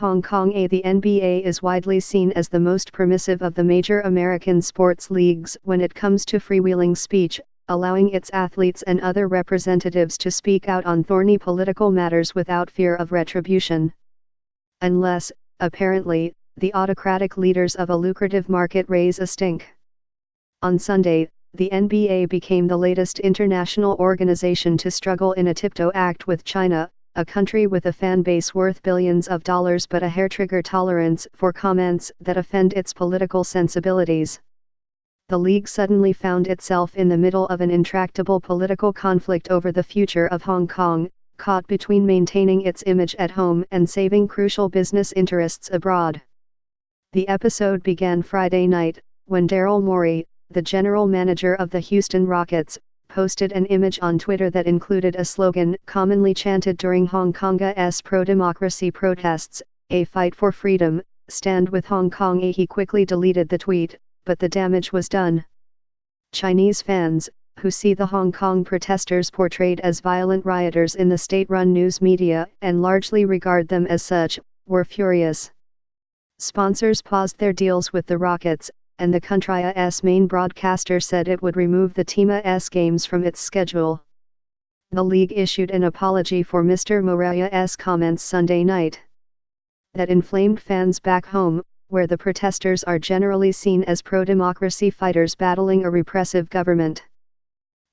Hong Kong. The N.B.A. is widely seen as the most permissive of the major American sports leagues when it comes to freewheeling speech, allowing its athletes and other representatives to speak out on thorny political matters without fear of retribution. Unless, apparently, the autocratic leaders of a lucrative market raise a stink. On Sunday, the N.B.A. became the latest international organization to struggle in a tiptoe act with China, a country with a fan base worth billions of dollars but a hair-trigger tolerance for comments that offend its political sensibilities. The league suddenly found itself in the middle of an intractable political conflict over the future of Hong Kong, caught between maintaining its image at home and saving crucial business interests abroad. The episode began Friday night, when Daryl Morey, the general manager of the Houston Rockets, posted an image on Twitter that included a slogan commonly chanted during Hong Kong's pro-democracy protests, "A fight for freedom, stand with Hong Kong." He quickly deleted the tweet, but the damage was done. Chinese fans, who see the Hong Kong protesters portrayed as violent rioters in the state-run news media and largely regard them as such, were furious. Sponsors paused their deals with the Rockets, and the country's main broadcaster said it would remove the team's games from its schedule. The league issued an apology for Mr. Morey's comments Sunday night. That inflamed fans back home, where the protesters are generally seen as pro-democracy fighters battling a repressive government.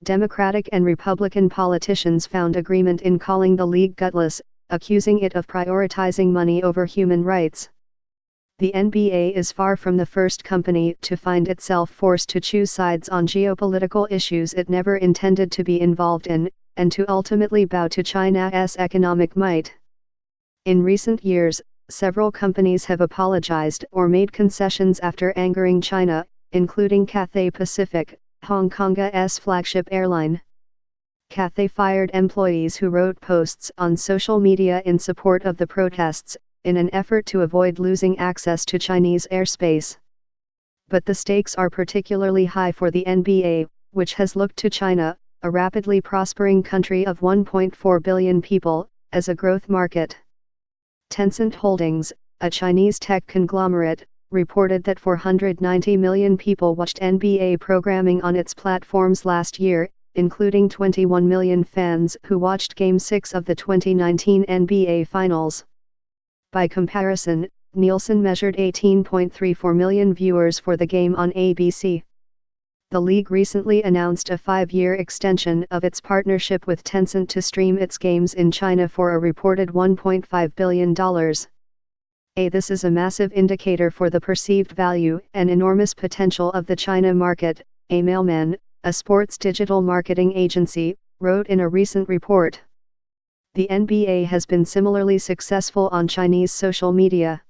Democratic and Republican politicians found agreement in calling the league gutless, accusing it of prioritizing money over human rights. The N.B.A. is far from the first company to find itself forced to choose sides on geopolitical issues it never intended to be involved in, and to ultimately bow to China's economic might. In recent years, several companies have apologized or made concessions after angering China, including Cathay Pacific, Hong Kong's flagship airline. Cathay fired employees who wrote posts on social media in support of the protests, in an effort to avoid losing access to Chinese airspace. But the stakes are particularly high for the N.B.A., which has looked to China, a rapidly prospering country of 1.4 billion people, as a growth market. Tencent Holdings, a Chinese tech conglomerate, reported that 490 million people watched N.B.A. programming on its platforms last year, including 21 million fans who watched Game 6 of the 2019 N.B.A. Finals. By comparison, Nielsen measured 18.34 million viewers for the game on ABC. The league recently announced a 5-year extension of its partnership with Tencent to stream its games in China for a reported $1.5 billion. This is a massive indicator for the perceived value and enormous potential of the China market, a Mailman, a sports digital marketing agency, wrote in a recent report. The N.B.A. has been similarly successful on Chinese social media.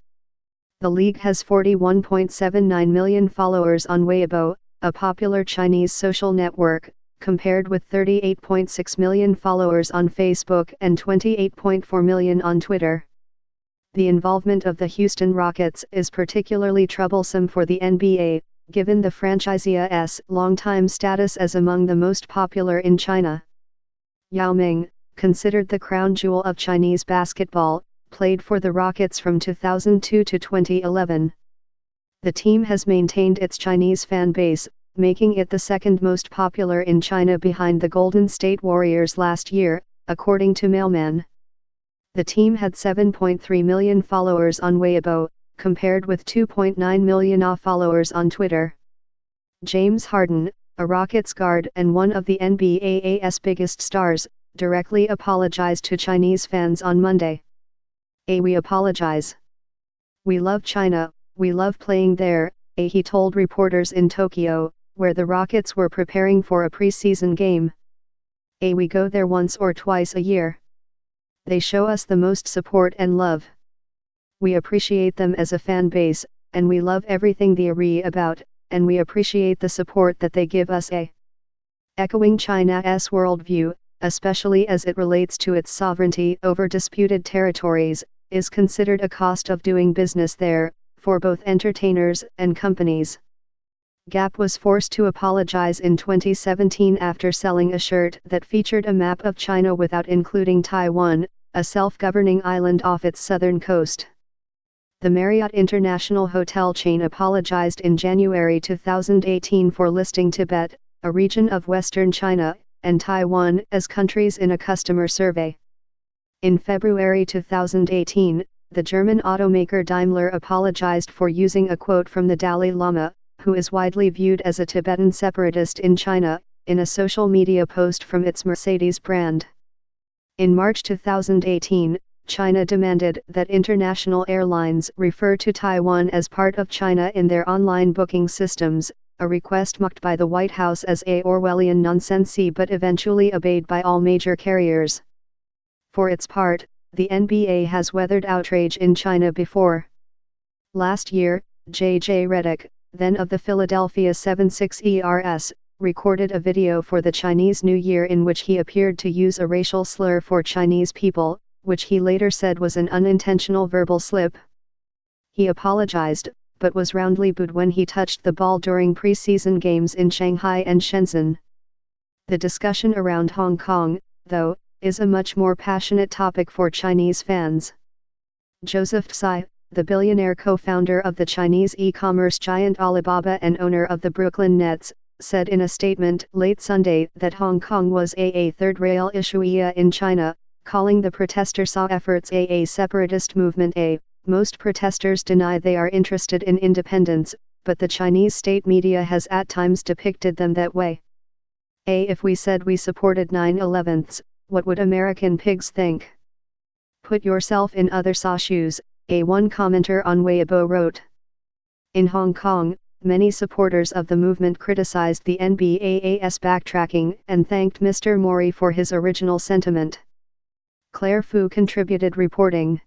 The league has 41.79 million followers on Weibo, a popular Chinese social network, compared with 38.6 million followers on Facebook and 28.4 million on Twitter. The involvement of the Houston Rockets is particularly troublesome for the N.B.A., given the franchisee's longtime status as among the most popular in China. Yao Ming, considered the crown jewel of Chinese basketball, played for the Rockets from 2002 to 2011. The team has maintained its Chinese fan base, making it the second most popular in China behind the Golden State Warriors last year, according to Mailman. The team had 7.3 million followers on Weibo, compared with 2.9 million followers on Twitter. James Harden, a Rockets guard and one of the NBA's biggest stars, directly apologized to Chinese fans on Monday. "We apologize. We love China, we love playing there," he told reporters in Tokyo, where the Rockets were preparing for a preseason game. "We go there once or twice a year. They show us the most support and love. We appreciate them as a fan base, and we love everything they're about, and we appreciate the support that they give us." Echoing China's worldview, especially as it relates to its sovereignty over disputed territories, is considered a cost of doing business there, for both entertainers and companies. Gap was forced to apologize in 2017 after selling a shirt that featured a map of China without including Taiwan, a self-governing island off its southern coast. The Marriott International hotel chain apologized in January 2018 for listing Tibet, a region of Western China, and Taiwan as countries in a customer survey. In February 2018, the German automaker Daimler apologized for using a quote from the Dalai Lama, who is widely viewed as a Tibetan separatist in China, in a social media post from its Mercedes brand. In March 2018, China demanded that international airlines refer to Taiwan as part of China in their online booking systems, a request mocked by the White House as a Orwellian nonsense but eventually obeyed by all major carriers. For its part, the N.B.A. has weathered outrage in China before. Last year, J.J. Redick, then of the Philadelphia 76ers, recorded a video for the Chinese New Year in which he appeared to use a racial slur for Chinese people, which he later said was an unintentional verbal slip. He apologized, but was roundly booed when he touched the ball during preseason games in Shanghai and Shenzhen. The discussion around Hong Kong, though, is a much more passionate topic for Chinese fans. Joseph Tsai, the billionaire co-founder of the Chinese e-commerce giant Alibaba and owner of the Brooklyn Nets, said in a statement late Sunday that Hong Kong was a third-rail issue in China, calling the protester efforts a separatist movement. Most protesters deny they are interested in independence, but the Chinese state media has at times depicted them that way. If we said we supported 9/11s, what would American pigs think? Put yourself in other shoes, one commenter on Weibo wrote. In Hong Kong, many supporters of the movement criticized the N.B.A.'s backtracking and thanked Mr. Mori for his original sentiment. Claire Fu contributed reporting.